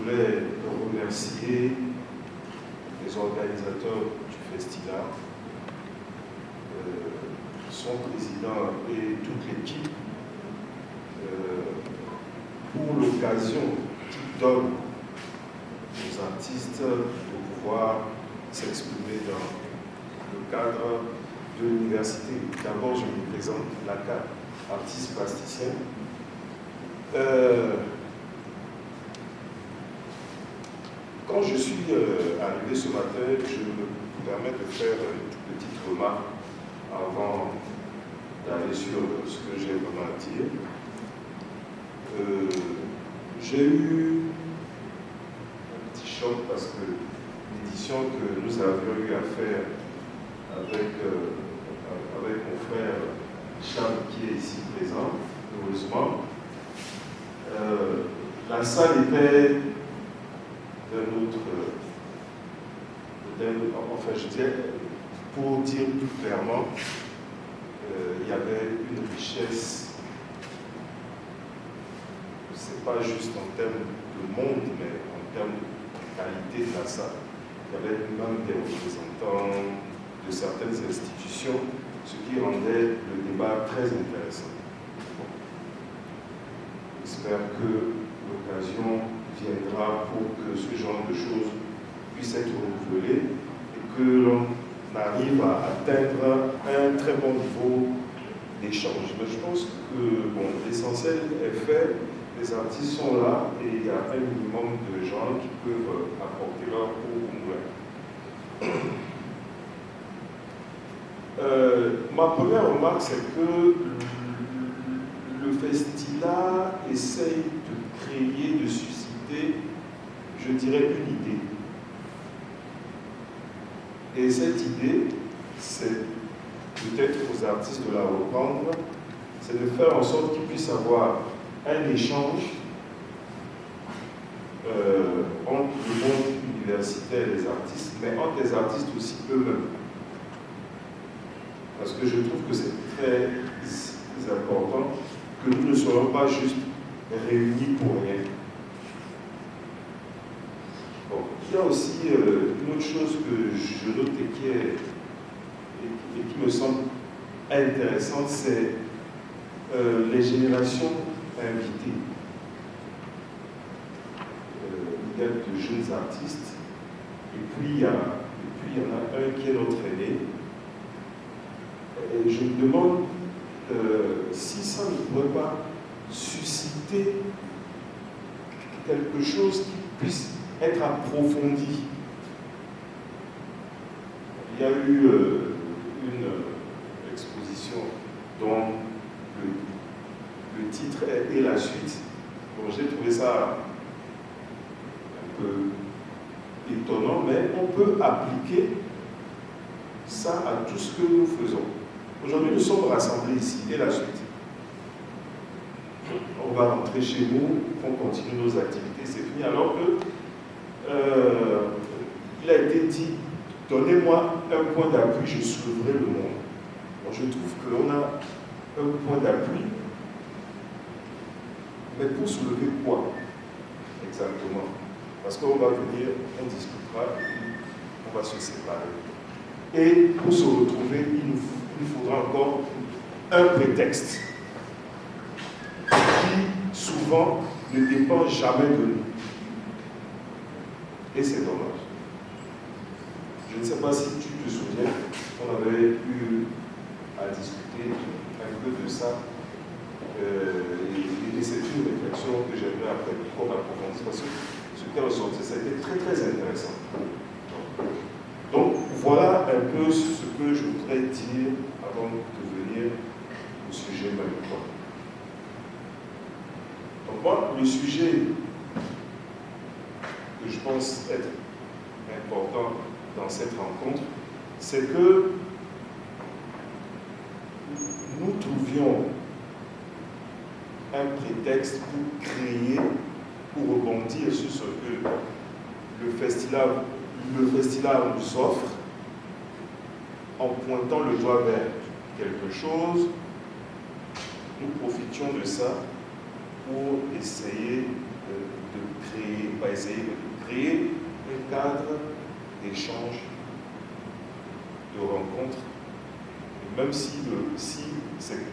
voulais remercier les organisateurs du festival, son président et toute l'équipe pour l'occasion qui donne aux artistes de pouvoir s'exprimer dans le cadre de l'université. D'abord, je me présente, Laka, artiste plasticien. Quand je suis arrivé ce matin, je me permets de faire une petite remarque avant d'aller sur ce que j'ai vraiment à dire. J'ai eu un petit choc parce que l'édition que nous avions eu à faire avec mon frère Charles qui est ici présent, heureusement, la salle était enfin je dirais, pour dire plus clairement, il y avait une richesse, c'est pas juste en termes de monde, mais en termes de qualité de la salle. Il y avait même des représentants de certaines institutions, ce qui rendait le débat très intéressant. J'espère que l'occasion viendra pour que ce genre de choses puisse être renouvelé et que l'on arrive à atteindre un très bon niveau d'échange. Mais je pense que bon, l'essentiel est fait, les artistes sont là et il y a un minimum de gens qui peuvent apporter leur congrès. Ma première remarque, c'est que le festival essaye de créer, de susciter, je dirais, une idée. Et cette idée, c'est peut-être aux artistes de la reprendre, c'est de faire en sorte qu'ils puissent avoir un échange entre le monde universitaire et les artistes, mais entre les artistes aussi eux-mêmes. Parce que je trouve que c'est très important que nous ne soyons pas juste réunis pour rien. Bon, il y a aussi une autre chose que je note et qui me semble intéressante, c'est les générations invitées. Il y a de jeunes artistes, et puis il y en a un qui est notre aîné. Et je me demande si ça ne pourrait pas susciter quelque chose qui puisse être approfondi. Il y a eu une exposition dont le titre est « Et la suite ». Bon, j'ai trouvé ça un peu étonnant, mais on peut appliquer ça à tout ce que nous faisons. Aujourd'hui, nous sommes rassemblés ici, et la suite. On va rentrer chez nous, on continue nos activités, c'est fini. Alors que, il a été dit, donnez-moi un point d'appui, je soulèverai le monde. Bon, je trouve qu'on a un point d'appui, mais pour soulever quoi exactement? Parce qu'on va venir, on discutera, et puis on va se séparer. Et pour se retrouver, il faudra encore un prétexte qui, souvent, ne dépend jamais de nous. Et c'est dommage. Je ne sais pas si tu te souviens, on avait eu à discuter un peu de ça. Et c'est une réflexion que j'aimerais après trop approfondir parce que ce qui est ressorti, ça a été très très intéressant. Donc voilà un peu ce que je voudrais dire avant de venir au sujet même. Donc moi, le sujet que je pense être important dans cette rencontre, c'est que nous trouvions un prétexte pour créer, pour rebondir sur ce que le festival nous offre en pointant le doigt vers quelque chose. Nous profitions de ça pour essayer va essayer de créer un cadre d'échange, de rencontre, et même si c'est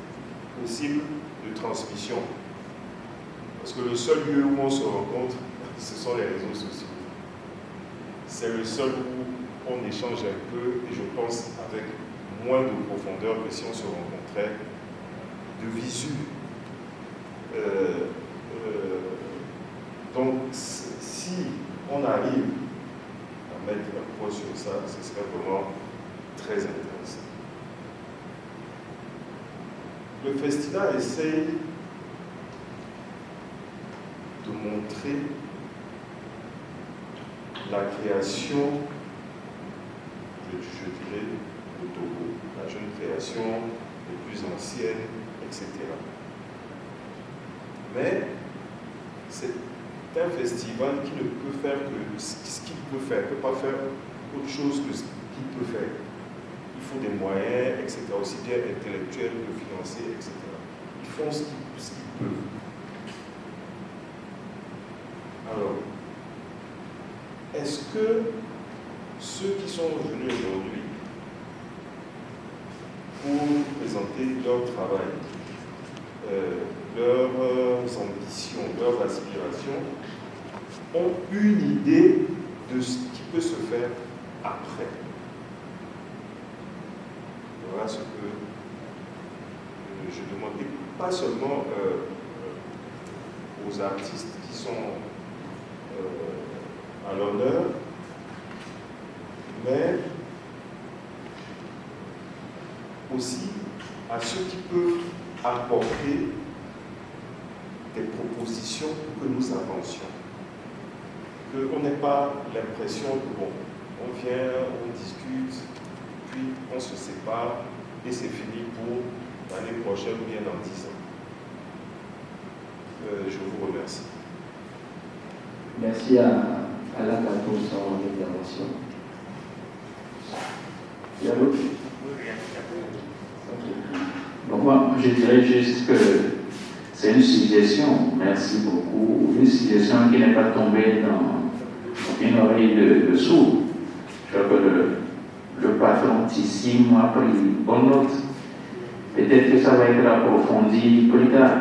possible, de transmission. Parce que le seul lieu où on se rencontre, ce sont les réseaux sociaux. C'est le seul où on échange un peu, et je pense avec moins de profondeur que si on se rencontrait de visu. Donc, si on arrive à mettre un point sur ça, ce serait vraiment très intéressant. Le festival essaye de montrer la création, je dirais, de Togo, la jeune création, les plus anciennes, etc. Mais c'est un festival qui ne peut faire que ce qu'il peut faire, il ne peut pas faire autre chose que ce qu'il peut faire. Il faut des moyens, etc., aussi bien intellectuels que financiers, etc. Ils font ce qu'ils peuvent. Alors, est-ce que ceux qui sont venus aujourd'hui pour présenter leur travail, leurs ambitions, leurs aspirations, ont une idée de ce qui peut se faire après? Voilà ce que je demande, et pas seulement aux artistes qui sont à l'honneur, mais aussi à ceux qui peuvent apporter des propositions pour que nous avancions. Qu'on n'ait pas l'impression que, bon, on vient, on discute, puis on se sépare et c'est fini pour l'année prochaine ou bien dans 10 ans. Je vous remercie. Merci à Laka pour son intervention. Il y a d'autres? Donc moi, je dirais juste que c'est une suggestion, merci beaucoup, une suggestion qui n'est pas tombée dans une oreille de sourd. Je crois que le patron Tissim a pris bonne note. Peut-être que ça va être approfondi plus tard.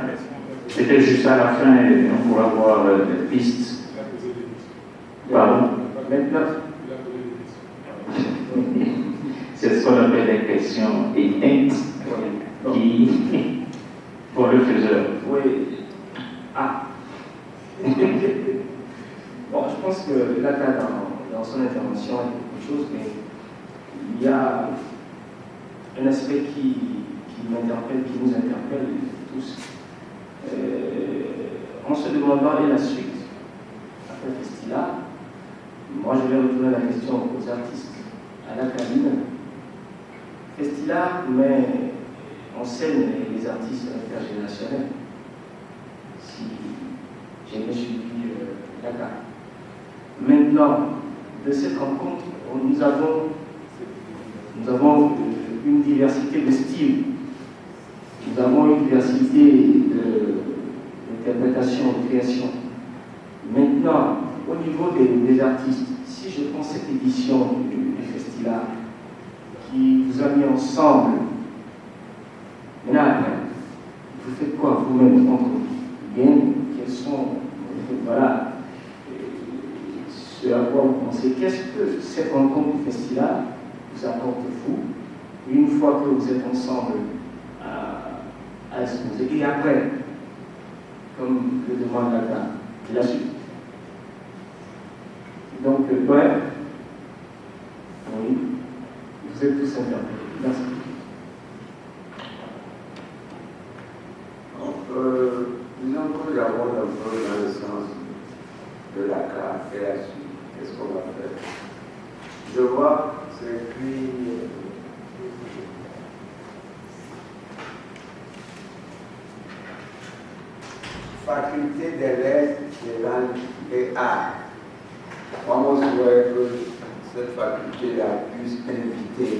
Peut-être juste à la fin, on pourra voir des pistes. Pardon? Maintenant, c'est ce qu'on appelle des questions éteintes qui, pour le faiseur. oui. Ah. Bon, je pense que là, dans son intervention, il y a quelque chose, mais il y a un aspect qui m'interpelle, qui nous interpelle tous, en se demandant et la suite. Après le festival, moi je vais retourner la question aux artistes, à la cabine. Festival, mais enseigne les artistes intergénérationnels. Si j'ai bien suivi la carte. Maintenant, de cette rencontre, nous avons une diversité de styles, nous avons une diversité d'interprétation, de création. Maintenant, au niveau des artistes, si je prends cette édition du festival qui vous a mis ensemble, maintenant, vous faites quoi vous-même entre vous? Bien, quels sont, voilà, ce à quoi vous pensez? Qu'est-ce que cette rencontre du festival vous apporte vous, une fois que vous êtes ensemble à exposer? Et après, comme le demande la suite. Donc, ouais, oui, vous êtes tous interpellés. Merci. Disons que j'aborde un peu dans le sens de la carte et la suite. Qu'est-ce qu'on va faire? Je vois, c'est écrit faculté des lettres, des langues et arts. Moi, je souhaite que cette faculté-là puisse inviter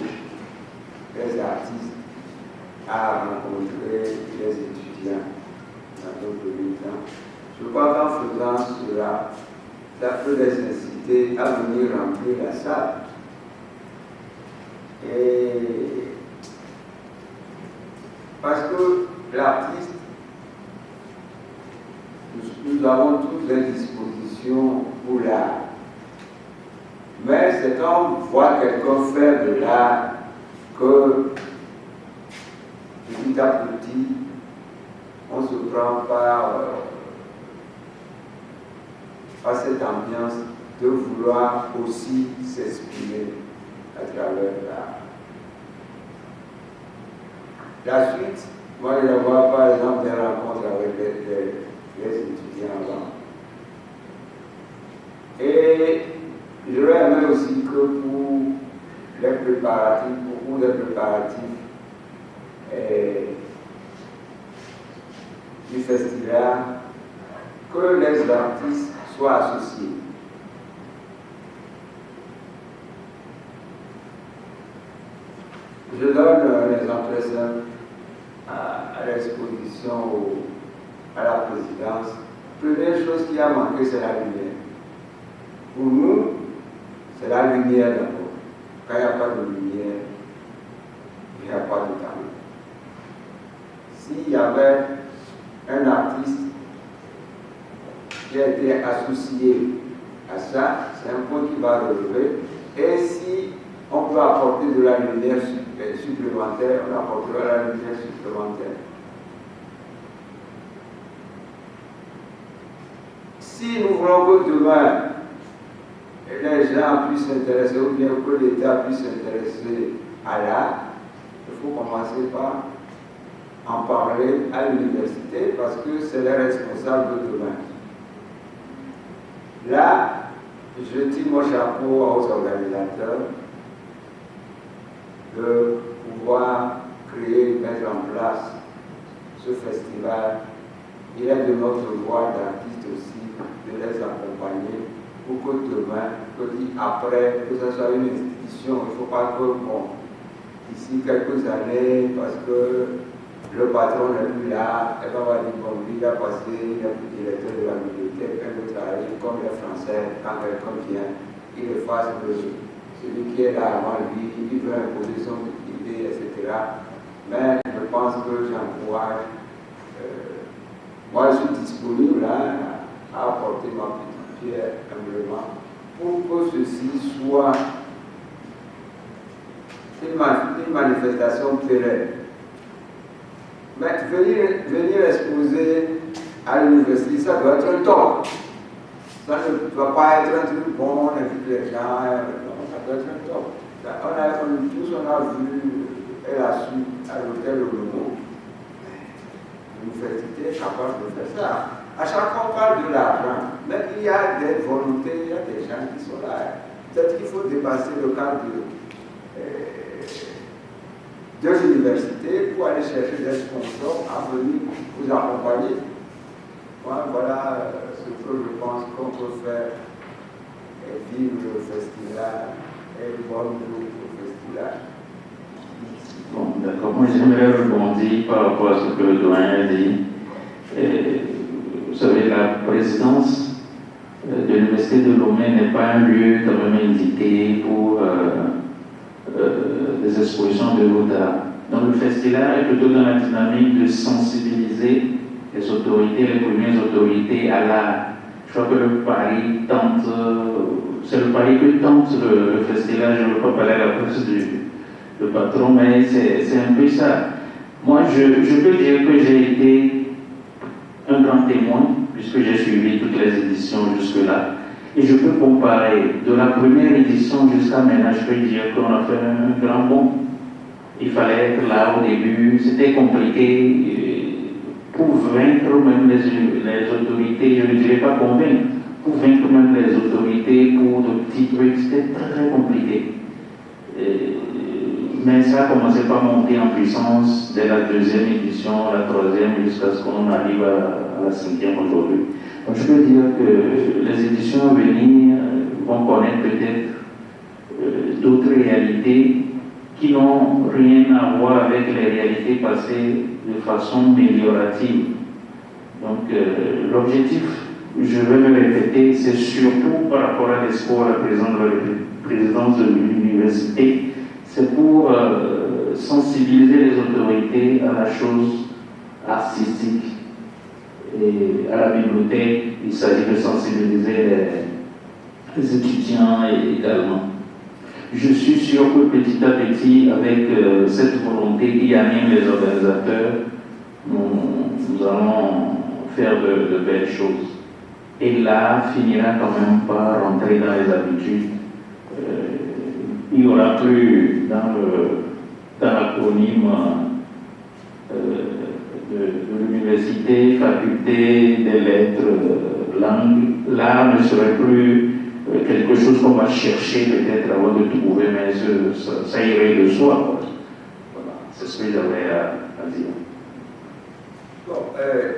les artistes à rencontrer les étudiants dans notre militant Je crois qu'en faisant cela, ça peut les inciter à venir remplir la salle. Et parce que l'artiste, nous avons toutes les dispositions pour l'art. Mais c'est quand on voit quelqu'un faire de l'art que petit à petit, on se prend par cette ambiance de vouloir aussi s'exprimer à travers l'art. La suite, moi je vois par exemple des rencontres avec les étudiants avant. Et j'aurais aimé aussi que pour les préparatifs, du festival, que les artistes soient associés. Je donne un exemple très simple à l'exposition, à la présidence. Première chose qui a manqué, c'est la lumière. Pour nous, c'est la lumière d'abord. Quand il n'y a pas de lumière, il n'y a pas de talent. S'il y avait un artiste qui a été associé à ça, c'est un point qui va relever. Et si on peut apporter de la lumière supplémentaire, on apportera la lumière supplémentaire. Si nous voulons que demain, les gens puissent s'intéresser, ou bien que l'État puisse s'intéresser à l'art, il faut commencer par en parler à l'université parce que c'est les responsables de demain. Là, je tire mon chapeau aux organisateurs de pouvoir créer, mettre en place ce festival. Il est de notre devoir d'artistes aussi de les accompagner pour que demain, après, que ce soit une institution, il ne faut pas que, d'ici quelques années, parce que le patron n'est plus là, et on va dire, il a passé, il n'est plus directeur de la bibliothèque, un autre arrive, comme les Français, quand quelqu'un vient, il est face de celui qui est là avant lui, il veut imposer son idée, etc. Mais je pense que j'encourage, moi je suis disponible à apporter ma petite pierre humblement pour que ceci soit une manifestation pérenne. Mais venir exposer à l'université, ça doit être un tort. Ça ne doit pas être un truc bon, on invite les gens, non, ça doit être un tort. Tous on a vu et la suite à l'hôtel Olomo. L'université est capable de faire ça. À chaque fois on parle de l'argent, mais il y a des volontés, il y a des gens qui sont là. Peut-être qu'il faut dépasser le cadre de l'université pour aller chercher des sponsors à venir vous accompagner. Voilà ce que je pense qu'on peut faire et vivre le festival et le bon groupe au festival. Bon, d'accord. Moi, j'aimerais rebondir par rapport à ce que le doyen a dit. Vous savez, la présidence de l'Université de Lomé n'est pas un lieu quand même indiqué pour des expositions de l'art. Donc le festival est plutôt dans la dynamique de sensibiliser les autorités, les premières autorités à l'art. Je crois que le pari tente, c'est le pari que tente le festival. Je ne veux pas parler à la place du patron, mais c'est un peu ça. Moi, je peux dire que j'ai été un grand témoin, puisque j'ai suivi toutes les éditions jusque-là. Et je peux comparer de la première édition jusqu'à maintenant, je peux dire qu'on a fait un grand bond. Il fallait être là au début, c'était compliqué pour vaincre même les autorités, je ne dirais pas convaincre, pour vaincre même les autorités pour de petits trucs, c'était très très compliqué. Mais ça a commencé par monter en puissance dès la deuxième édition, la troisième, jusqu'à ce qu'on arrive à la cinquième aujourd'hui. Donc je peux dire que les éditions à venir vont connaître peut-être d'autres réalités qui n'ont rien à voir avec les réalités passées de façon améliorative. Donc l'objectif, je vais me répéter, c'est surtout par rapport à l'expo à la présidence de l'université, c'est pour sensibiliser les autorités à la chose artistique et à la bibliothèque. Il s'agit de sensibiliser les étudiants également. Je suis sûr que petit à petit, avec cette volonté qui anime les organisateurs, nous allons faire de belles choses. Et l'art finira quand même par rentrer dans les habitudes. Il n'y aura plus dans l'acronyme de l'université, faculté des lettres, langue. L'art ne serait plus quelque chose qu'on va chercher peut-être avant de trouver, mais ça irait de soi. Voilà, c'est ce que j'avais à dire. Bon,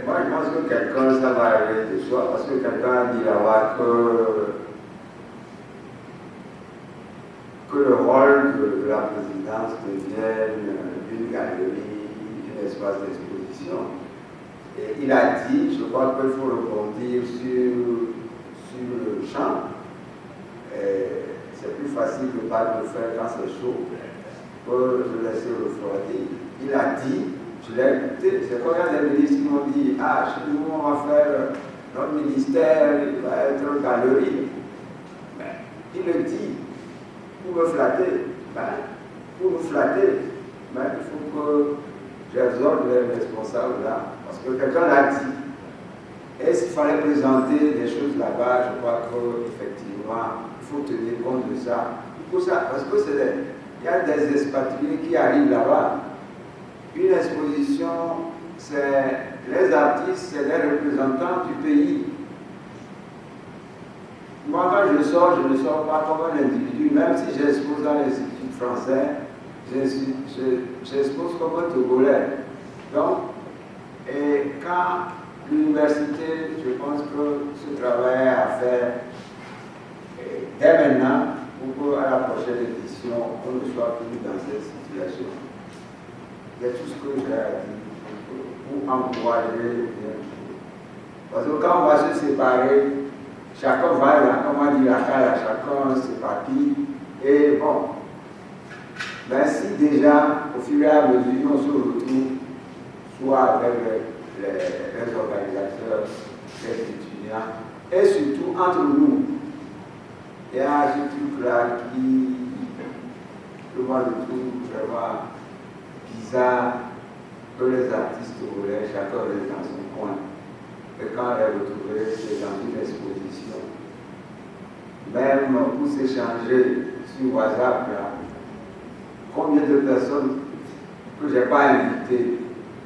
moi je pense que quelqu'un, ça va arriver de soi, parce que quelqu'un a dit là-bas que le rôle de la présidence devienne une galerie, un espace d'exposition. Et il a dit, je crois qu'il faut rebondir sur le champ. C'est plus facile de ne pas le faire quand c'est chaud que de laisser refroidir. Il a dit, je l'ai écouté, c'est quand il y a des ministres qui m'ont dit, ah, chez nous on va faire notre ministère, il va être galerie. Ben, il le dit pour me flatter, pour nous flatter. Mais il faut que j'exhorte les responsables là, parce que quelqu'un l'a dit. Et s'il fallait présenter des choses là-bas, je crois qu'effectivement, il faut tenir compte de ça. Pour ça, parce que il y a des expatriés qui arrivent là-bas. Une exposition, c'est les artistes, c'est les représentants du pays. Moi, quand je sors, je ne sors pas comme un individu, même si j'expose à l'Institut français, j'expose comme un Togolais. Donc, et quand l'université, je pense que ce travail à faire dès maintenant, pour qu'à la prochaine édition, on ne soit plus dans cette situation. C'est tout ce que j'ai à dire pour encourager. Parce que quand on va se séparer, chacun va là, comme on dit la cale, chacun s'éparpille. Et bon, ben si déjà, au fur et à mesure, on se retrouve, soit avec les organisateurs, les étudiants, et surtout entre nous, il y a ce truc-là que moi je trouve vraiment bizarre, que les artistes togolais, chacun est dans son coin. Et quand on est retrouvé, c'est dans une exposition. Même pour s'échanger sur WhatsApp, là, combien de personnes que je n'ai pas invitées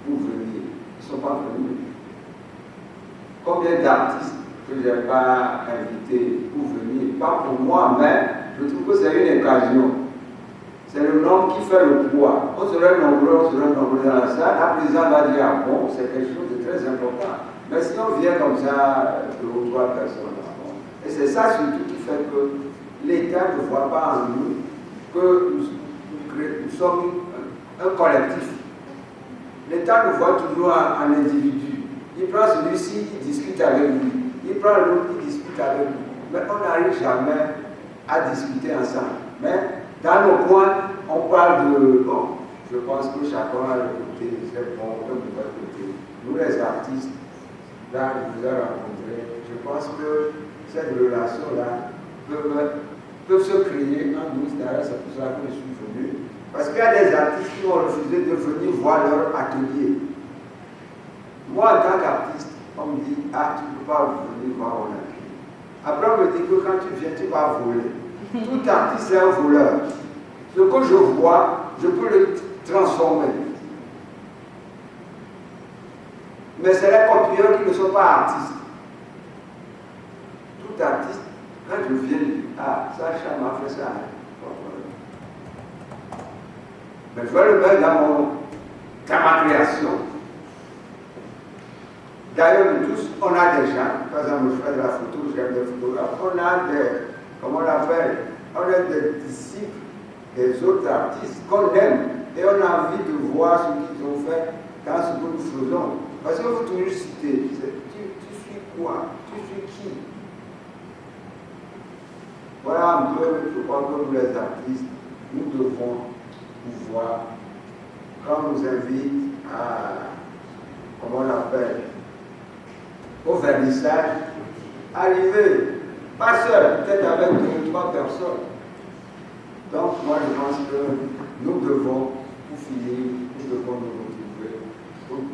pour venir, ils ne sont pas venus. Combien d'artistes que je n'ai pas invités pour venir, pas pour moi, mais je trouve que c'est une occasion. C'est le nombre qui fait le poids. On serait nombreux dans la salle. La présidente va dire, ah bon, c'est quelque chose de très important. Mais si on vient comme ça, 2 ou 3 personnes, bon. Et c'est ça surtout qui fait que l'État ne voit pas en nous que nous sommes un collectif. L'État nous voit toujours en individu. Il prend celui-ci, il discute avec lui. Il prend l'autre, il discute avec lui. Mais on n'arrive jamais à discuter ensemble. Mais dans nos coins, on parle de... Bon, je pense que chacun a le côté, c'est bon, un mauvais côté. Nous, les artistes, là, je vous ai rencontrés, je pense que cette relation-là peuvent se créer en nous. D'ailleurs, c'est pour ça que je suis venu. Parce qu'il y a des artistes qui ont refusé de venir voir leur atelier. Moi, en tant qu'artiste, on me dit, ah, tu ne peux pas venir voir mon atelier. Après, on me dit que quand tu viens, tu vas voler. Tout artiste est un voleur. Ce que je vois, je peux le transformer. Mais c'est les copieurs qui ne sont pas artistes. Tout artiste, quand je viens, ah, Sacha m'a fait ça. Mais je vais le mettre dans ma création. D'ailleurs, nous tous, on a des gens, par exemple, je fais de la photo, j'aime des photographes, on a des, comment on l'appelle, on a des disciples des autres artistes qu'on aime et on a envie de voir ce qu'ils ont fait dans ce que nous faisons. Parce que vous toujours citer, tu suis quoi? Tu suis qui? Voilà un peu, je crois que nous les artistes, nous devons pouvoir, quand on nous invite à, comment on l'appelle, au vernissage, arriver, pas seul, peut-être avec 2 ou 3 personnes. Donc moi je pense que nous devons, pour finir, nous devons nous retrouver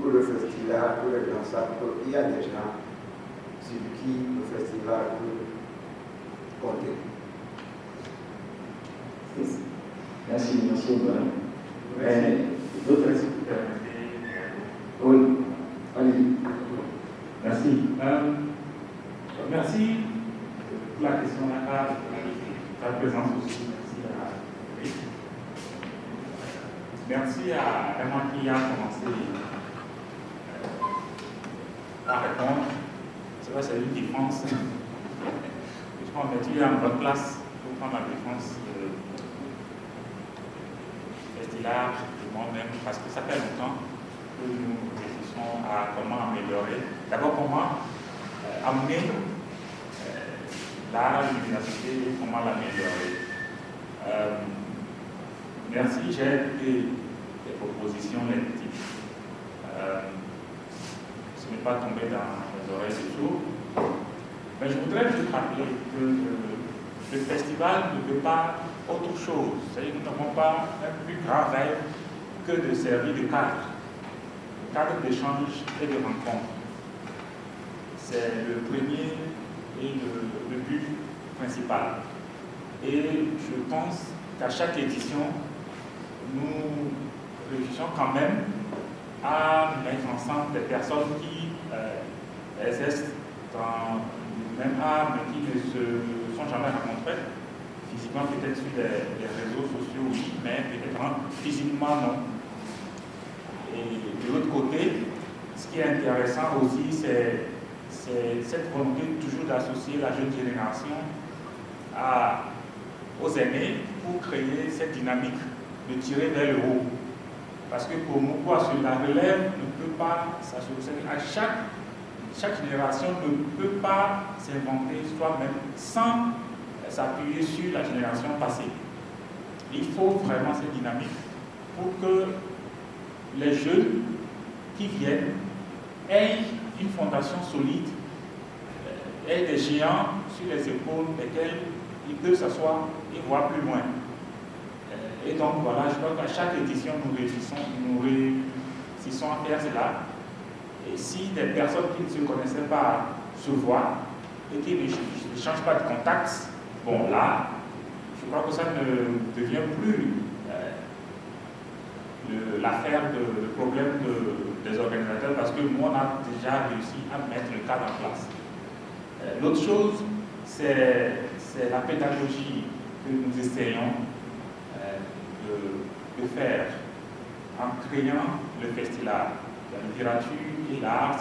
pour le festival, pour les gens savent qu'il y a des gens sur qui le festival peut compter. Merci, merci. D'autres questions? Oui, allez. Merci. Merci pour la question de ta présence aussi. Merci à Emma qui a commencé à répondre. C'est vrai, c'est une défense. Je pense que tu es en bonne place pour prendre la défense du festival, de moi-même, parce que ça fait longtemps que nous réfléchissons à comment améliorer. D'abord, comment amener l'art à l'université, comment l'améliorer. Merci, j'ai écouté les propositions, les critiques. Ce n'est pas tombé dans les oreilles du jour. Mais je voudrais juste rappeler que le festival ne veut pas autre chose. C'est-à-dire que nous n'avons pas un plus grand rêve que de servir de cadre d'échange et de rencontre. C'est le premier et le but principal. Et je pense qu'à chaque édition, nous réfléchissons quand même à mettre ensemble des personnes qui exercent dans le même art, mais qui ne se sont jamais rencontrées. Physiquement, peut-être sur les réseaux sociaux, oui, mais peut-être physiquement, non. Et de l'autre côté, ce qui est intéressant aussi, c'est cette volonté toujours d'associer la jeune génération aux aînés pour créer cette dynamique de tirer vers le haut. Parce que pour nous, la relève ne peut pas s'associer à chaque génération ne peut pas s'inventer soi-même sans s'appuyer sur la génération passée. Il faut vraiment cette dynamique pour que les jeunes qui viennent aient une fondation solide, aient des géants sur les épaules desquels ils peuvent s'asseoir et voir plus loin. Et donc voilà, je crois qu'à chaque édition, nous réussissons à faire cela. Et si des personnes qui ne se connaissaient pas se voient et qui ne changent pas de contact, bon là, je crois que ça ne devient plus l'affaire, le problème des organisateurs, parce que nous, on a déjà réussi à mettre le cadre en place. L'autre chose, c'est la pédagogie que nous essayons de faire en créant le festival. La littérature et l'art,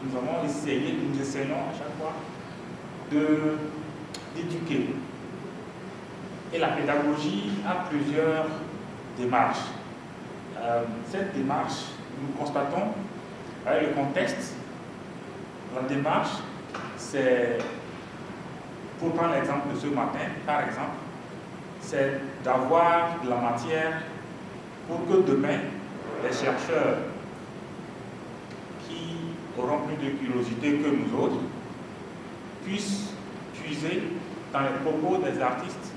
nous essayons à chaque fois d'éduquer. Et la pédagogie a plusieurs démarches. Cette démarche, nous constatons, avec le contexte, la démarche, c'est, pour prendre l'exemple de ce matin, par exemple, c'est d'avoir de la matière pour que demain, les chercheurs qui auront plus de curiosité que nous autres puissent puiser dans les propos des artistes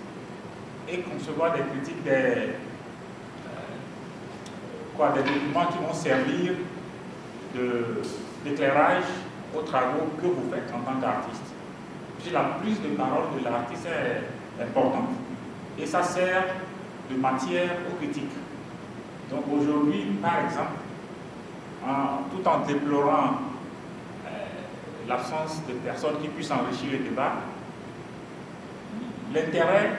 et concevoir des critiques, des documents qui vont servir d'éclairage aux travaux que vous faites en tant qu'artiste. La prise de parole de l'artiste est importante et ça sert de matière aux critiques. Donc aujourd'hui, par exemple, tout en déplorant l'absence de personnes qui puissent enrichir le débat, l'intérêt,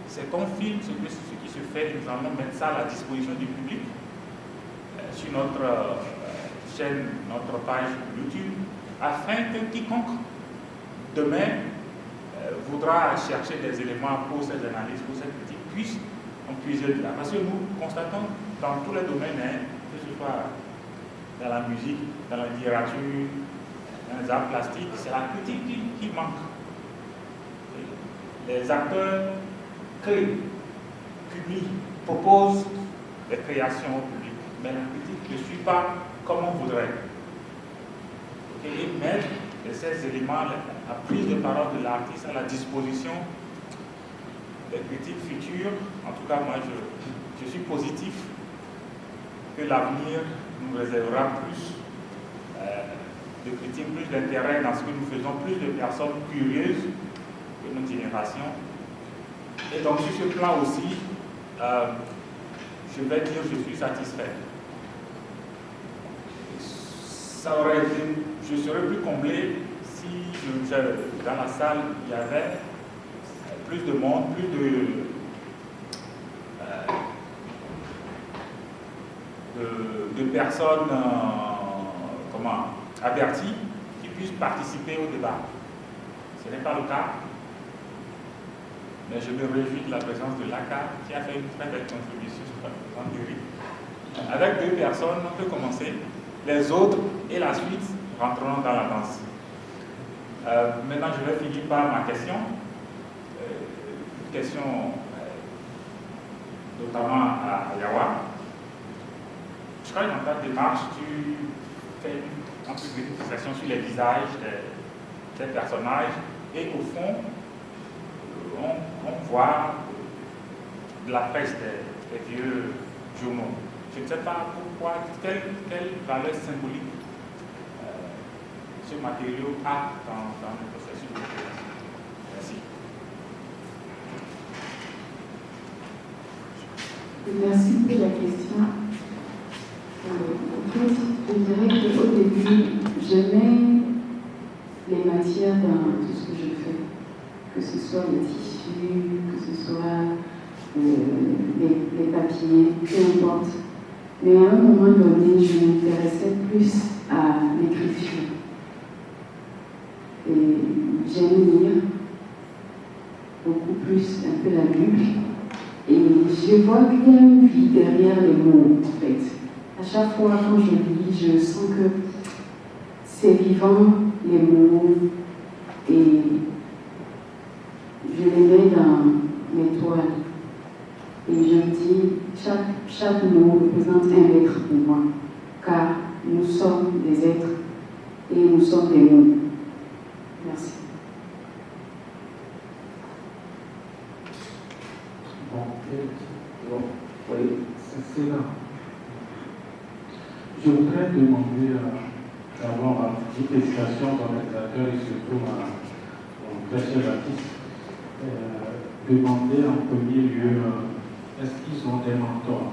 c'est qu'on filme ce qui se fait et nous allons mettre ça à la disposition du public sur notre chaîne, notre page YouTube, afin que quiconque demain voudra chercher des éléments pour cette analyse, pour cette critique, puisse en puiser de là. Parce que nous constatons dans tous les domaines, que ce soit dans la musique, dans la littérature, dans les arts plastiques, c'est la critique qui manque. Les acteurs créent, publient, proposent des créations au public, mais la critique ne suit pas comme on voudrait. Et mettre ces éléments, la prise de parole de l'artiste à la disposition des critiques futures. En tout cas, moi, je suis positif que l'avenir nous réservera plus de critiques, plus d'intérêt dans ce que nous faisons, plus de personnes curieuses que notre génération. Et donc, sur ce plan aussi, je vais dire que je suis satisfait. Ça aurait été, je serais plus comblé si dans la salle il y avait plus de monde, plus de personnes averties qui puissent participer au débat. Ce n'est pas le cas, mais je me réjouis de la présence de l'ACA qui a fait une très belle contribution sur la grande jury. Avec 2 personnes, on peut commencer. Les autres et la suite rentreront dans la danse. Maintenant, je vais finir par ma question. Une question notamment à Yawa. Je crois que dans ta démarche, tu fais un peu de fixation sur les visages des personnages et au fond, on voit de la presse des vieux journaux. Je ne sais pas pourquoi, quelle valeur symbolique ce matériau a dans le processus de création. Merci. Merci pour la question. En fait, je dirais qu'au début, je mets les matières dans tout ce que je fais. Que ce soit les tissus, que ce soit les papiers, peu importe. Mais à un moment donné, je m'intéressais plus à l'écriture. Et j'aime lire beaucoup plus un peu la Bible. Et je vois qu'il y a une vie derrière les mots, en fait. À chaque fois quand je lis, je sens que c'est vivant, les mots, et je les mets dans mes toiles. Et je me dis, chaque mot représente un être pour moi, car nous sommes des êtres et nous sommes des mots. Merci. Oui, c'est là. Je voudrais demander d'abord une félicitations dans les acteurs et surtout à mon très cher artiste. Demander en premier lieu, est-ce qu'ils ont des mentors?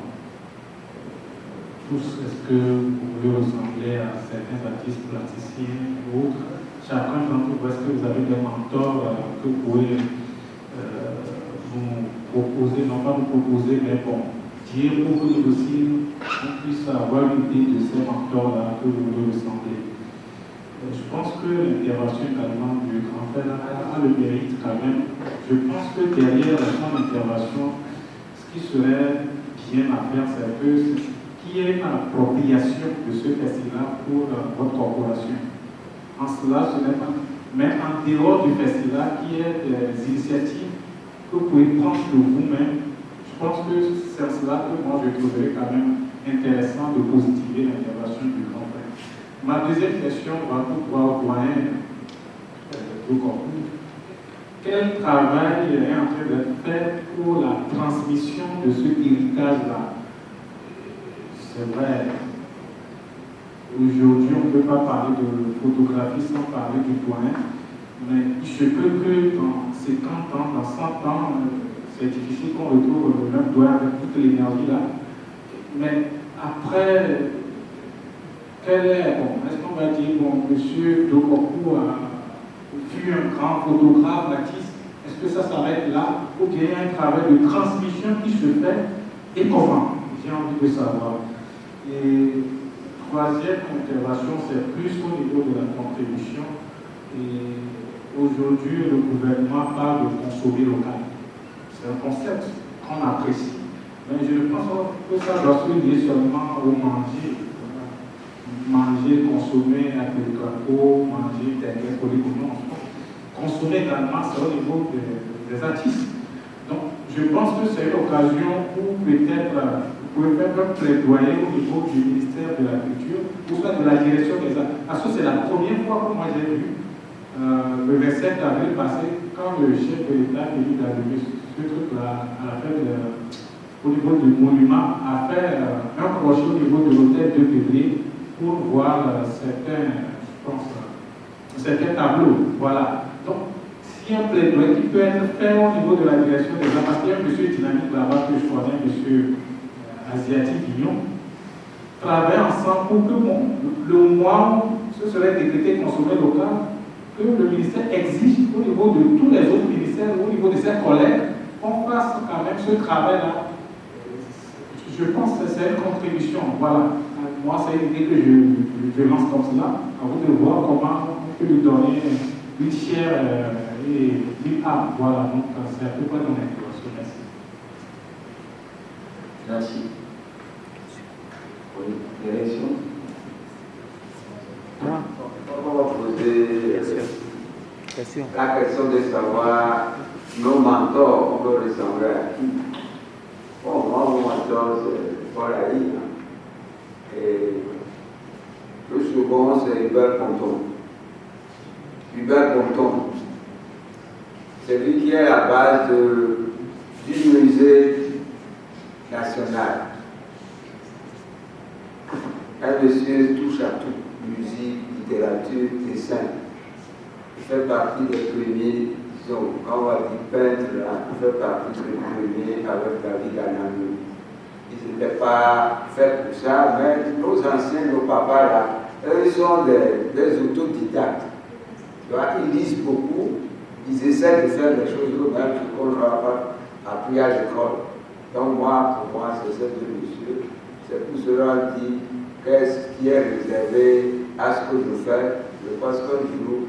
Tous, est-ce que vous pouvez ressembler à certains artistes plasticiens ou autres? Chacun d'entre vous, est-ce que vous avez des mentors que vous pouvez vous proposer, non pas vous proposer, mais bon, dire pour que nous aussi on puisse avoir une idée de ces mentors-là que vous voulez ressembler. Je pense que l'intervention également du grand frère a le mérite quand même. Je pense que derrière son intervention, ce qui serait bien à faire, c'est qu'il y ait une appropriation de ce festival pour votre corporation. En cela, ce n'est pas, mais en dehors du festival, qu'il y ait des initiatives que vous pouvez prendre de vous-même. Je pense que c'est en cela que moi je trouverais quand même intéressant de positiver l'intervention du grand frère. Ma deuxième question va pour doyen quel travail est en train d'être fait pour la transmission de ce héritage-là? C'est vrai, aujourd'hui on ne peut pas parler de photographie sans parler du doyen, mais il se peut que dans 50 ans, dans 100 ans, c'est difficile qu'on retrouve le même doyen avec toute l'énergie là. Mais après, est-ce qu'on va dire, bon, M. Dokokou fut un grand photographe, artiste, est-ce que ça s'arrête là, ou bien il y a un travail de transmission qui se fait, et comment? J'ai envie de savoir. Et troisième intervention, c'est plus au niveau de la contribution. Et aujourd'hui, le gouvernement parle de consommer local. C'est un concept qu'on apprécie. Mais je pense que ça doit se lier seulement au manger. Voilà. manger, consommer un territoire pauvre, manger des produits non. Consommer également, c'est au niveau des artistes. Donc, je pense que c'est une occasion où peut-être vous pouvez faire un plaidoyer au niveau du ministère de la Culture, ou soit de la direction des arts. Parce que c'est la première fois que moi j'ai vu le 27 avril passé, quand le chef de l'État est venu d'arriver ce truc-là, à la fête au niveau du monument, a fait un crochet au niveau de l'hôtel de février pour voir certains, je pense, certains tableaux. Voilà. Donc, s'il y a un plaidoyer qui peut être fait au niveau de la direction des arts, parce qu'il y a un monsieur dynamique là-bas que je connais, monsieur Asiatique Vignon, travailler ensemble pour que le mois où ce serait décrété consommé local, que le ministère exige au niveau de tous les autres ministères, au niveau de ses collègues, qu'on fasse quand même ce travail-là. Je pense que c'est une contribution. Voilà. Moi, c'est une idée que je lance comme cela, à vous de voir comment on peut lui donner une chair et une âme. Voilà. Donc, c'est à peu près mon intervention. Merci. Merci. Oui, direction. On va poser la question de savoir nos mentors, on peut ressembler à qui. Bon, moi, mon mentor, c'est Paul Haï. Et le second, c'est Hubert Ponton. Hubert Ponton, c'est lui qui est à la base du musée national. Un monsieur touche à tout, musique, littérature, dessin. Il fait partie des premiers, disons, quand on va dire peintre, là, il fait partie des premiers avec David Anamou. Ils n'étaient pas faits pour ça, mais nos anciens, nos papas, là, eux, ils sont des autodidactes. Tu vois, ils lisent beaucoup, ils essaient de faire des choses eux-mêmes qu'on ne leur a pas appris à l'école. Donc moi, pour moi, c'est ces deux messieurs. C'est pour cela qu'on dit qu'est-ce qui est réservé à ce que je fais. Je pense qu'un jour,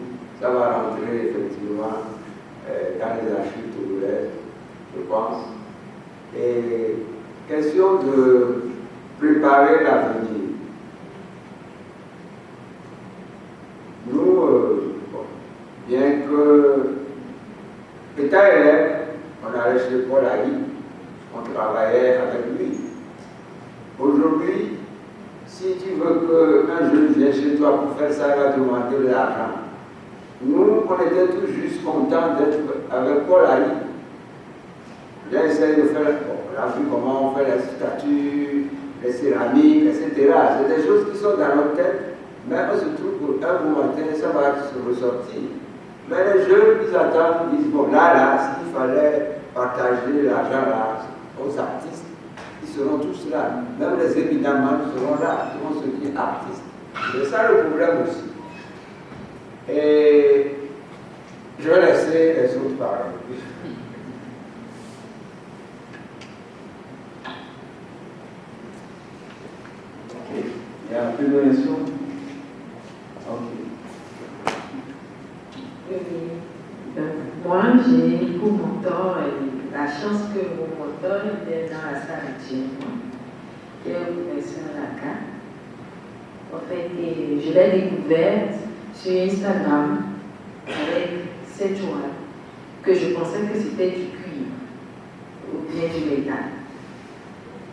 ça va rentrer effectivement dans les archives toulouaises, je pense. Et question de préparer l'avenir. Nous, bien que, étant élève, on allait chez Paul Haï, on travaillait avec lui. Aujourd'hui, si tu veux qu'un jeune vienne chez toi pour faire ça, il va demander de l'argent. Nous, on était tout juste contents d'être avec Paul Haï. J'ai essayé de faire, on a vu comment on fait les statues, les céramiques, etc. C'est des choses qui sont dans notre tête, mais on se trouve qu'un bon matin, ça va se ressortir. Mais les jeunes, ils attendent, ils disent, bon, là, s'il fallait partager l'argent là aux artistes, ils seront tous là. Même les évidemment seront là, ils vont se dire artistes. C'est ça le problème aussi. Et je vais laisser les autres parler. Il y a plus de questions? Ok. Moi, j'ai pour mentor la chance que mon mentor était dans la salle actuellement, qui est le professeur Laka. En fait, je l'ai découverte sur Instagram avec cette joie que je pensais que c'était du cuir ou bien du métal.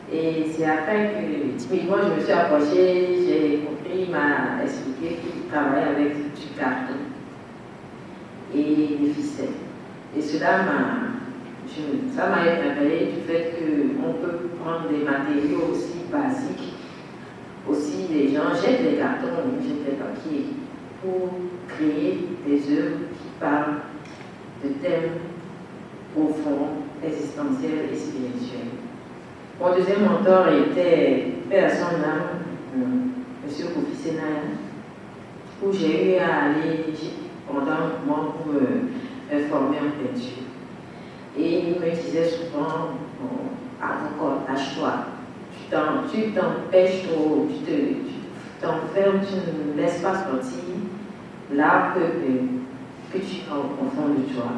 Et c'est après que timidement je me suis approchée, j'ai compris, il m'a expliqué qu'il travaillait avec du carton et des ficelles. Et cela m'a émerveillée du fait qu'on peut prendre des matériaux aussi basiques, aussi les gens jettent des cartons, jettent des papiers pour créer des œuvres qui parlent de thèmes profonds, existentiels et spirituels. Mon deuxième mentor était Père son âme, M. Kofi Senaya, où j'ai eu à aller pendant un moment pour me former en peinture. Et il me disait souvent, accroche-toi, tu t'empêches trop, tu t'enfermes, tu ne laisses pas sortir l'art que tu as au fond de toi.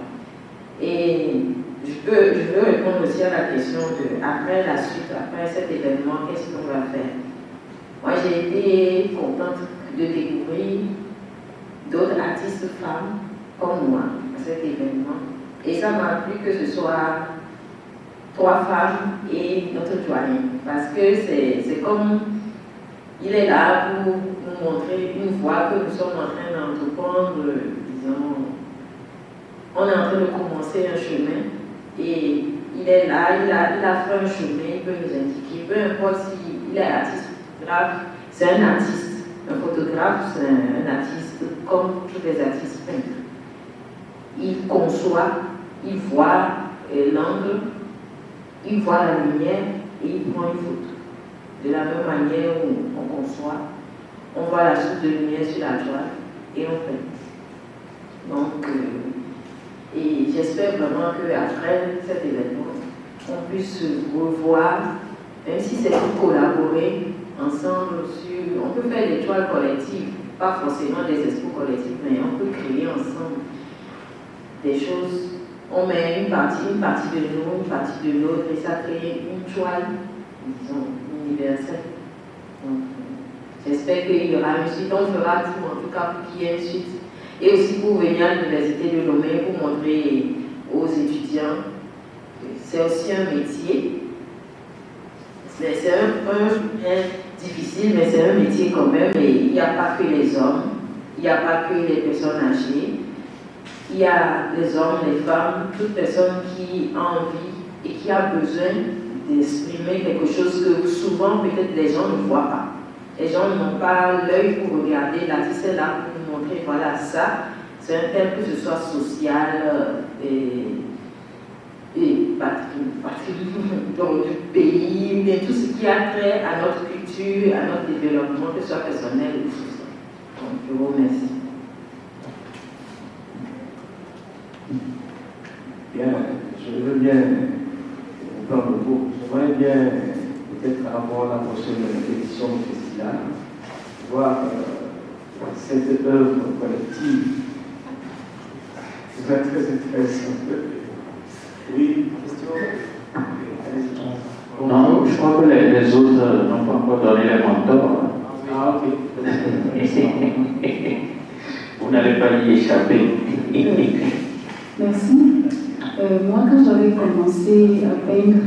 Et je veux répondre aussi à la question de, après la suite, après cet événement, qu'est-ce qu'on va faire? Moi, j'ai été contente de découvrir d'autres artistes femmes comme moi à cet événement. Et ça m'a plu que ce soit 3 femmes et notre doyen. Parce que c'est comme il est là pour nous montrer une voie que nous sommes en train d'entreprendre, disons, on est en train de commencer un chemin et il est là, il a fait un chemin, il peut nous indiquer, peu importe s'il est artiste, photographe, c'est un artiste, un photographe, c'est un artiste comme tous les artistes peintres. Il conçoit, il voit l'angle, il voit la lumière et il prend une photo. De la même manière où on conçoit, on voit la source de lumière sur la toile et on peint. Donc, et j'espère vraiment qu'après cet événement, on puisse se revoir, même si c'est pour collaborer ensemble sur. On peut faire des toiles collectives, pas forcément des expos collectifs, mais on peut créer ensemble des choses. On met une partie de nous, une partie de l'autre, et ça crée une toile, disons, universelle. Donc, j'espère qu'il y aura une suite. On fera tout, en tout cas, pour qu'il y ait une suite. Et aussi pour venir à l'université de Lomé, pour montrer aux étudiants que c'est aussi un métier. C'est un bien difficile, mais c'est un métier quand même. Et il n'y a pas que les hommes, il n'y a pas que les personnes âgées. Il y a les hommes, les femmes, toute personne qui a envie et qui a besoin d'exprimer quelque chose que souvent peut-être les gens ne voient pas. Les gens n'ont pas l'œil pour regarder, l'artiste est là pour nous montrer, voilà ça, c'est un thème que ce soit social et patrimoine du pays, mais tout ce qui a trait à notre culture, à notre développement, que ce soit personnel ou social. Donc je vous remercie. Bien, je veux bien prendre le mot. J'aimerais bien peut-être avoir la prochaine édition du festival, voir cette œuvre collective. C'est très intéressant. Oui, question? Non, je crois que les autres n'ont pas encore donné les mentors. Ah, ok. Vous n'allez pas y échapper. Merci. Moi, quand j'avais commencé à peindre,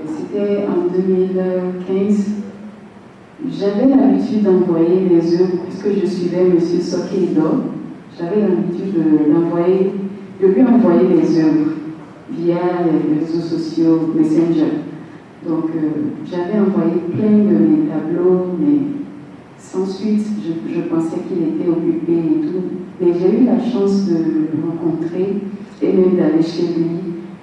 c'était en 2015, j'avais l'habitude d'envoyer mes œuvres, puisque je suivais M. Sokeldo. J'avais l'habitude de lui envoyer mes œuvres via les réseaux sociaux, Messenger. Donc, j'avais envoyé plein de mes tableaux, mais sans suite, je pensais qu'il était occupé et tout. Mais j'ai eu la chance de le rencontrer et même d'aller chez lui.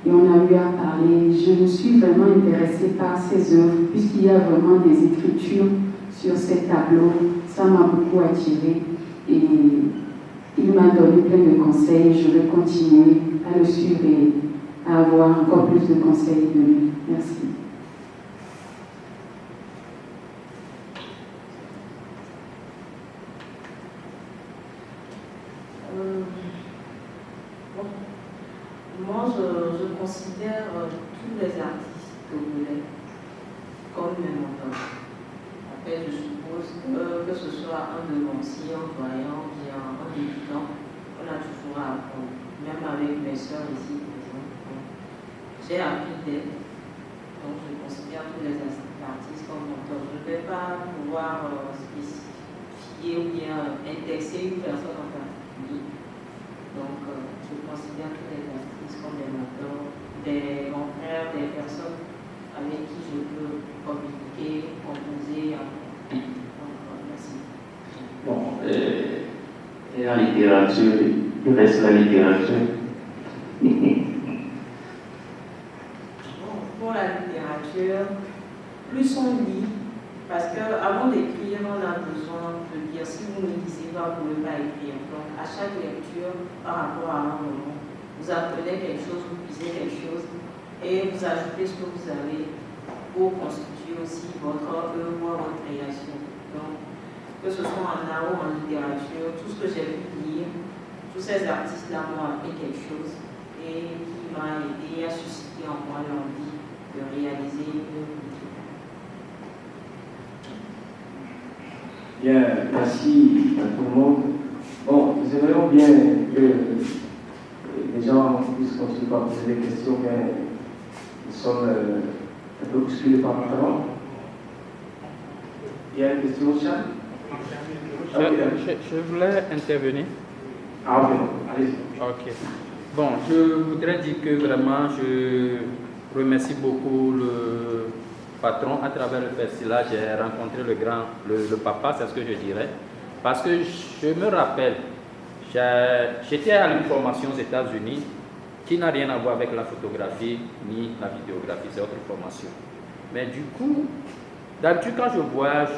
Et on a eu à parler. Je me suis vraiment intéressée par ses œuvres, puisqu'il y a vraiment des écritures sur ces tableaux. Ça m'a beaucoup attirée. Et il m'a donné plein de conseils. Je vais continuer à le suivre et à avoir encore plus de conseils de lui. Merci. Moi, je considère tous les artistes togolais comme mes mentors. Après, je suppose que ce soit un devancier, un doyen, bien un débutant, on a toujours à apprendre. Même avec mes soeurs ici, par exemple, j'ai appris d'elle. Donc, je considère tous les artistes comme mentors. Je ne vais pas pouvoir spécifier ou bien indexer une personne en particulier. Donc, je considère tous les artistes comme des mentors, des grands frères, des personnes avec qui je peux communiquer, composer. Donc, merci. Bon, et la littérature, il reste la littérature. Bon, pour la littérature, plus on lit, parce qu'avant d'écrire, on a besoin de lire. Si vous ne lisez pas, vous ne pouvez pas écrire. Donc, à chaque lecture, par rapport à un moment, vous apprenez quelque chose, vous lisez quelque chose, et vous ajoutez ce que vous avez pour constituer aussi votre œuvre, votre création. Donc, que ce soit en art ou en littérature, tout ce que j'ai pu lire, tous ces artistes-là m'ont appris quelque chose et qui m'a aidé à susciter en moi l'envie de réaliser une œuvre. Bien, merci à tout le monde. Bon, nous aimerions bien que les gens puissent continuer à poser des questions, mais nous sommes un peu bousculés par le temps. Il y a une question, Charles? Je voulais intervenir. Ah, ok, allez-y. Ok. Bon, je voudrais dire que vraiment, je remercie beaucoup le patron. À travers le festival, j'ai rencontré le papa, c'est ce que je dirais. Parce que je me rappelle, j'étais à une formation aux États-Unis qui n'a rien à voir avec la photographie ni la vidéographie, c'est autre formation. Mais du coup, d'habitude, quand je voyage,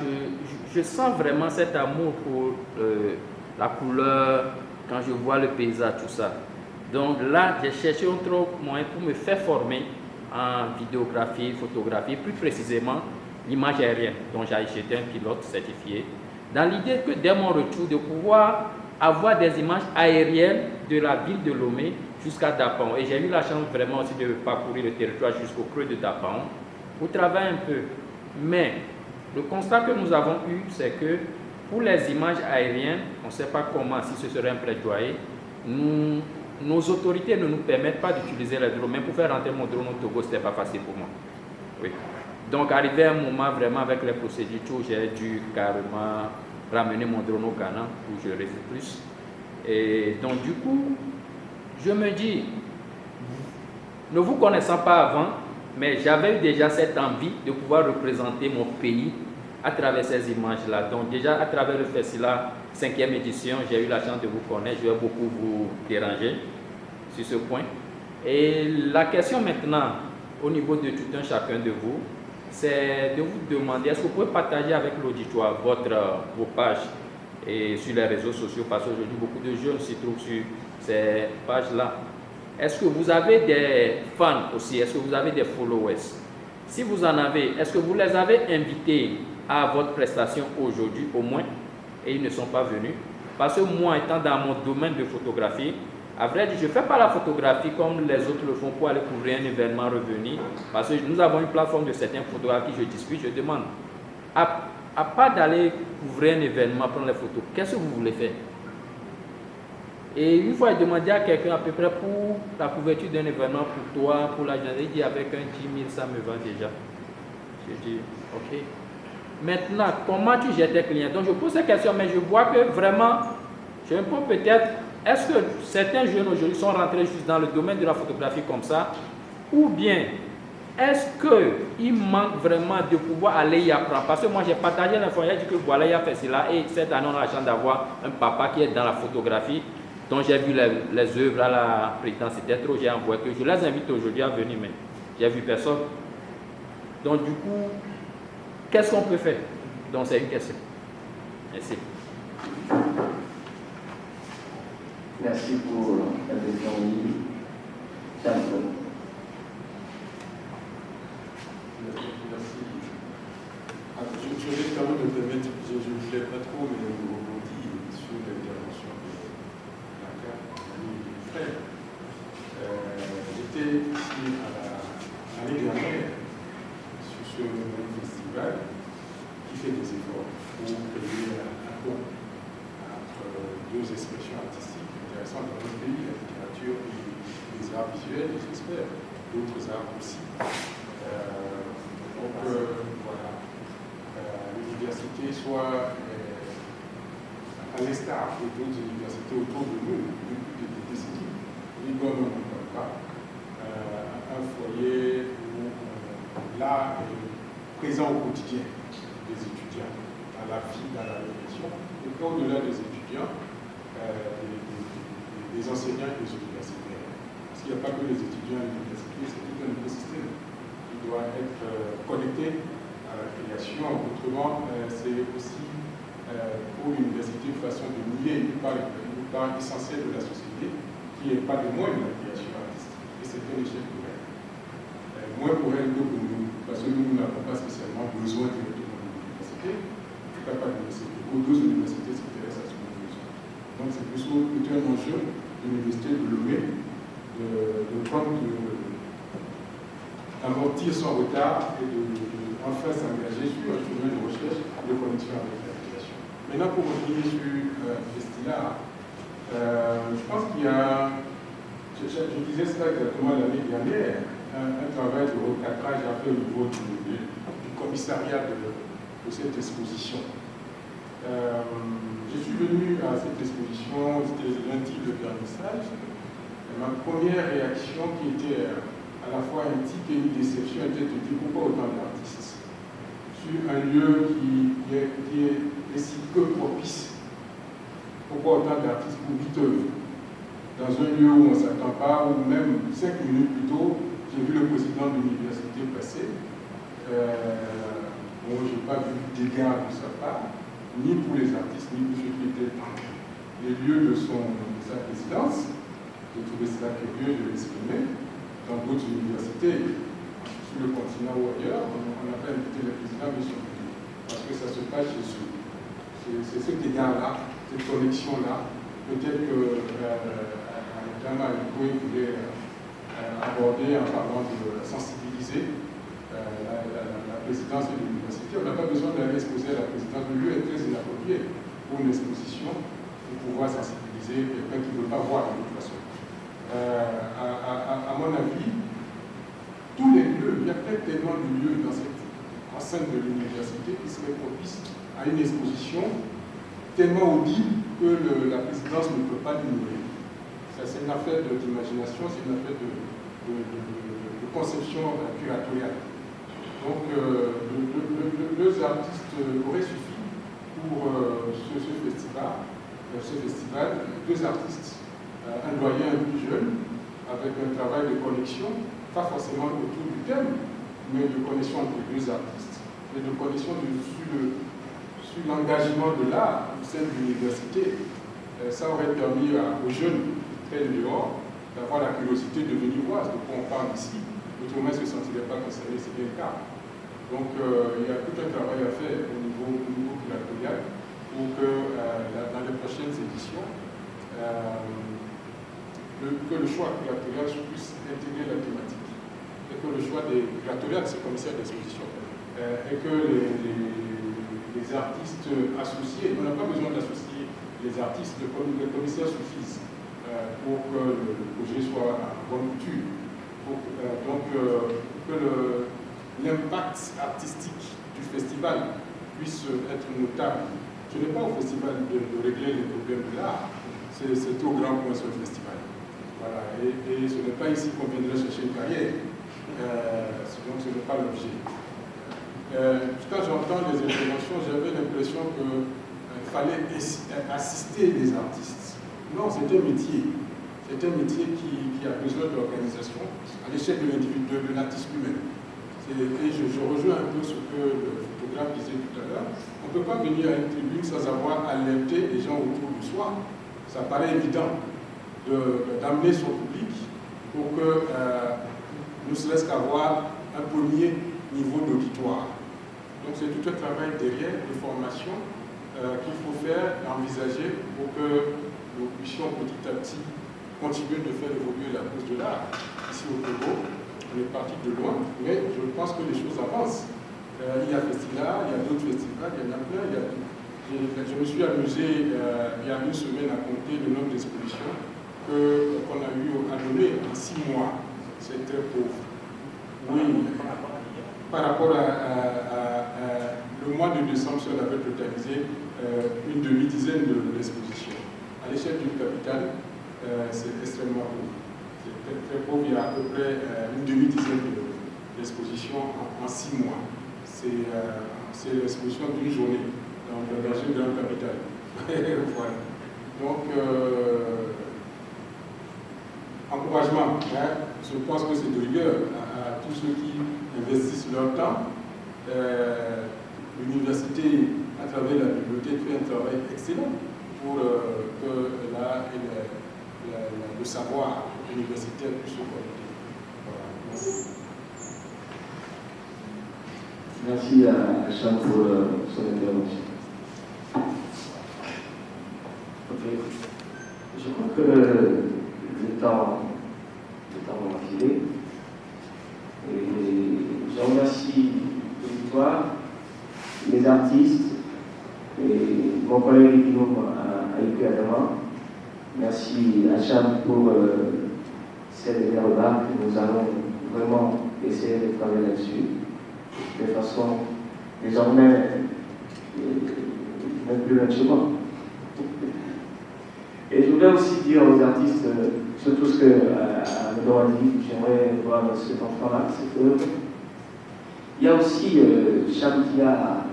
je sens vraiment cet amour pour la couleur, quand je vois le paysage, tout ça. Donc là, j'ai cherché un autre moyen pour me faire former en vidéographie, photographie, plus précisément l'image aérienne, dont j'étais un pilote certifié, dans l'idée que dès mon retour, de pouvoir avoir des images aériennes de la ville de Lomé jusqu'à Dapaon. Et j'ai eu la chance vraiment aussi de parcourir le territoire jusqu'au creux de Dapaon pour travailler un peu. Mais le constat que nous avons eu, c'est que pour les images aériennes, on ne sait pas comment, si ce serait un plaidoyer, nos autorités ne nous permettent pas d'utiliser les drones. Même pour faire rentrer mon drone au Togo, ce n'était pas facile pour moi. Oui. Donc, arrivé à un moment, vraiment, avec les procédures, j'ai dû carrément ramener mon drone au Ghana où je réside plus. Et donc, du coup, je me dis, ne vous connaissant pas avant, mais j'avais eu déjà cette envie de pouvoir représenter mon pays à travers ces images-là. Donc déjà, à travers le festival 5e édition, j'ai eu la chance de vous connaître. Je vais beaucoup vous déranger sur ce point. Et la question maintenant, au niveau de tout un chacun de vous, c'est de vous demander, est-ce que vous pouvez partager avec l'auditoire vos pages et sur les réseaux sociaux, parce qu'aujourd'hui, beaucoup de jeunes s'y trouvent sur ces pages-là. Est-ce que vous avez des fans aussi? Est-ce que vous avez des followers? Si vous en avez, est-ce que vous les avez invités à votre prestation aujourd'hui au moins et ils ne sont pas venus? Parce que moi, étant dans mon domaine de photographie, à vrai dire, je ne fais pas la photographie comme les autres le font pour aller couvrir un événement revenu. Parce que nous avons une plateforme de certains photographes qui je discute, je demande, à part d'aller couvrir un événement, prendre les photos, qu'est-ce que vous voulez faire? Et une fois, j'ai demandé à quelqu'un à peu près pour la couverture d'un événement pour toi, pour la journée, il dit avec un 10 000, ça me va déjà. Je dis, ok. Maintenant, comment tu gères tes clients? Donc je pose cette question, mais je vois que vraiment, je me pose peut-être, est-ce que certains jeunes aujourd'hui sont rentrés juste dans le domaine de la photographie comme ça? Ou bien, est-ce qu'il manque vraiment de pouvoir aller y apprendre? Parce que moi, j'ai partagé l'information, j'ai dit que voilà, il a fait cela, et cette année, on a la chance d'avoir un papa qui est dans la photographie. Donc j'ai vu les œuvres à la présidence, c'était trop, j'ai envoyé que je les invite aujourd'hui à venir, mais j'ai vu personne. Donc du coup, qu'est-ce qu'on peut faire? Donc c'est une question. Merci. Merci pour la question. Je vais quand même me permettre, je ne voulais pas trop, mais rebondir sur l'intervention de mon frère. J'étais ici l'année dernière sur ce même festival qui fait des efforts pour créer un pont entre deux expressions artistiques intéressantes dans notre pays, la littérature et les arts visuels, et j'espère d'autres arts aussi. Donc voilà, l'université soit à l'instar d'autres universités autour de nous depuis des décennies, l'IGON n'en parle pas, un foyer où l'art est présent au quotidien des étudiants, dans la vie, dans la réflexion, et qu'au-delà des étudiants, des enseignants et des universitaires. Parce qu'il n'y a pas que les étudiants à l'université, c'est tout un écosystème qui doit être connecté à la création. Autrement, c'est aussi pour l'université une façon de nier une part essentielle de la société qui n'est pas de moins de la création artistique. Et c'est un échec pour elle. Moins pour elle que pour nous, parce que nous n'avons pas spécialement besoin directement de l'université. En tout cas, pas de l'université. Aux deux universités s'intéressent à ce qu'on a besoin. Donc c'est plutôt un enjeu de l'université de Lomé de prendre d'amortir son retard et de enfin s'engager sur un chemin de recherche de connexion avec la création. Maintenant, pour revenir sur Festila, je pense qu'il y a, je disais cela exactement l'année dernière, un travail de recadrage à faire au niveau du commissariat de cette exposition. Je suis venu à cette exposition, c'était lundi le vernissage. Ma première réaction, qui était à la fois un tic et une déception, était de dire pourquoi autant d'artistes sur un lieu qui est si peu propice. Pourquoi autant d'artistes pour 8 œuvres dans un lieu où on ne s'attend pas, ou même 5 minutes plus tôt, j'ai vu le président de l'université passer. Bon, je n'ai pas vu d'égard de sa part, ni pour les artistes, ni pour ceux qui étaient dans les lieux de sa résidence. J'ai trouvé cela curieux de l'exprimer. Dans d'autres universités, sur le continent ou ailleurs, on n'a pas invité les présidents, mais ils sont venus. Parce que ça se passe chez eux. C'est cet égard-là, cette connexion-là. Peut-être que Madame Aliko voulait aborder en parlant de sensibiliser la présidence de l'université. On n'a pas besoin d'aller exposer à la présidence. Le lieu est très inapproprié pour une exposition, pour pouvoir sensibiliser quelqu'un qui ne veut pas voir de toute façon. À mon avis, tous les lieux, il y a peut-être tellement de lieux dans cette enceinte de l'université qui seraient propices à une exposition tellement audible que la présidence ne peut pas l'ignorer. C'est une affaire d'imagination, c'est une affaire de conception curatoriale. Donc, deux artistes auraient suffi pour ce festival, deux artistes, un doyen et un plus jeune, avec un travail de connexion, pas forcément autour du thème, mais de connexion entre les deux artistes, et de connexion sur l'engagement de l'art au sein de l'université. Ça aurait permis aux jeunes qui traînent dehors d'avoir la curiosité de venir voir de quoi on parle ici. Autrement, ils ne se sentiraient pas concernés, c'est bien le cas. Donc, il y a tout un travail à faire au niveau curatorial pour que dans les prochaines éditions, que le choix curatorial puisse intégrer la thématique. Et que le choix des curatorial, c'est commissaire d'exposition. Et que les artistes associés, on n'a pas besoin d'associer les artistes, les commissaires suffisent pour que le projet soit en bonne couture. Donc, que l'impact artistique du festival puisse être notable. Ce n'est pas au festival de régler les problèmes de l'art, c'est au grand point sur le festival. Voilà. Et ce n'est pas ici qu'on viendrait chercher une carrière, donc ce n'est pas l'objet. Quand j'entends les interventions, j'avais l'impression qu'il fallait assister les artistes. Non, c'est un métier. C'est un métier qui a besoin d'organisation à l'échelle de l'individu, de l'artiste lui-même. Et je rejoins un peu ce que le photographe disait tout à l'heure. On ne peut pas venir à une tribune sans avoir alerté les gens autour de soi. Ça paraît évident d'amener son public pour que, ne serait-ce qu'avoir un premier niveau d'auditoire. Donc c'est tout un travail derrière de formation qu'il faut faire, envisager pour que nous puissions petit à petit continuer de faire évoluer la cause de l'art. Ici au Togo, on est parti de loin, mais je pense que les choses avancent. Il y a Festila, il y a d'autres festivals, il y en a plein. Je me suis amusé il y a une semaine à compter le nombre d'expositions qu'on a eu à donner en 6 mois. C'est très pauvre. Oui, par rapport à le mois de décembre, on avait totalisé une demi-dizaine d'expositions. À l'échelle d'une capitale, c'est extrêmement pauvre. C'est très, très pauvre. Il y a à peu près une demi-dizaine d'expositions en 6 mois. C'est l'exposition d'une journée dans une grande capitale. Voilà. Donc, encouragement. Hein, je pense que c'est de rigueur à tous ceux qui investissent leur temps. L'université, à travers la bibliothèque, fait un travail excellent pour que l'art et le savoir universitaire puisse se connecter. Voilà. Merci. Merci à Cham pour son intervention. Okay. Je crois que le temps va filer. Et je remercie l'auditoire, les artistes et mon collègue Guillaume a été à demain. Merci à Cham pour ces dernières remarques. Nous allons vraiment essayer de travailler là-dessus. De façon, désormais, même plus loin de chez moi. Et je voudrais aussi dire aux artistes, surtout ce que Amadou a dit, j'aimerais voir cet enfant-là, cette œuvre. Il y a aussi Cham qui a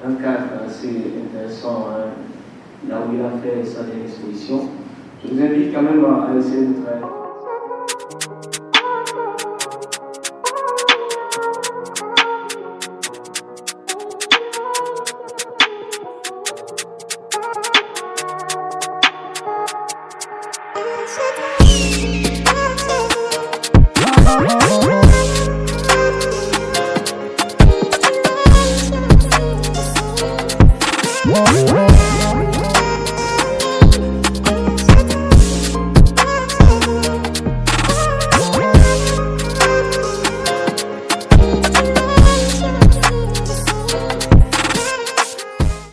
un cadre assez intéressant, là où il a fait sa dernière exposition. Je vous invite quand même à essayer de travailler.